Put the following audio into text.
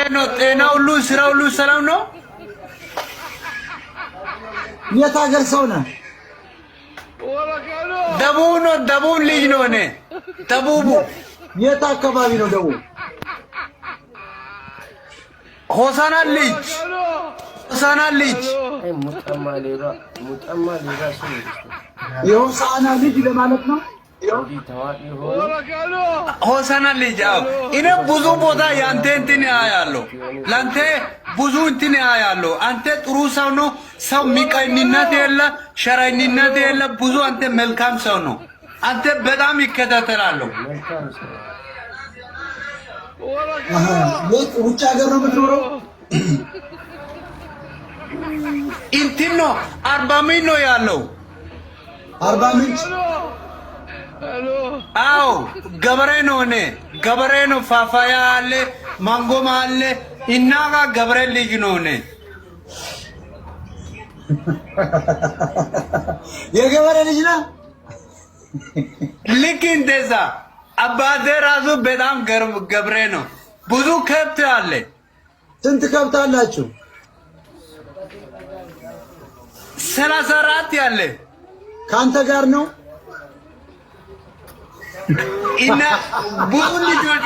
እንዴት ነው? ጤና ሁሉ ስራ ሁሉ ሰላም ነው? የት ሀገር ሰው ነህ? ደቡብ ነው። ደቡብ ልጅ ነው እኔ። ደቡብ የት አካባቢ ነው ደቡብ? ሆሳና ልጅ። ሆሳና ልጅ የሆሳና ልጅ ለማለት ነው። ሆሳና ልጅ። አዎ እኔ ብዙ ቦታ ያንተ እንትን ያያለሁ። ላንተ ብዙ እንትን ያያለሁ። አንተ ጥሩ ሰው ነው። ሰው ሚቀኝነት የለ፣ ሸረኝነት የለ። ብዙ አንተ መልካም ሰው ነው። አንተ በጣም ይከታተላለሁ። ውጭ ሀገር ነው የምትኖረው? እንትን ነው አርባ ምንጭ ነው ያለው። አርባ ምንጭ? አዎ ገበሬ ነው። እኔ ገበሬ ነው። ፋፋያ አለ፣ ማንጎማ አለ። እና ጋር ገበሬ ልጅ ነው እኔ። የገበሬ ልጅ ነህ? ልክ እንደዛ አባቴ ራሱ በጣም ገበሬ ነው። ብዙ ከብት አለ። ስንት ከብት አላችሁ? 34 ያለ። ከአንተ ጋር ነው? እና ብዙ ልጆች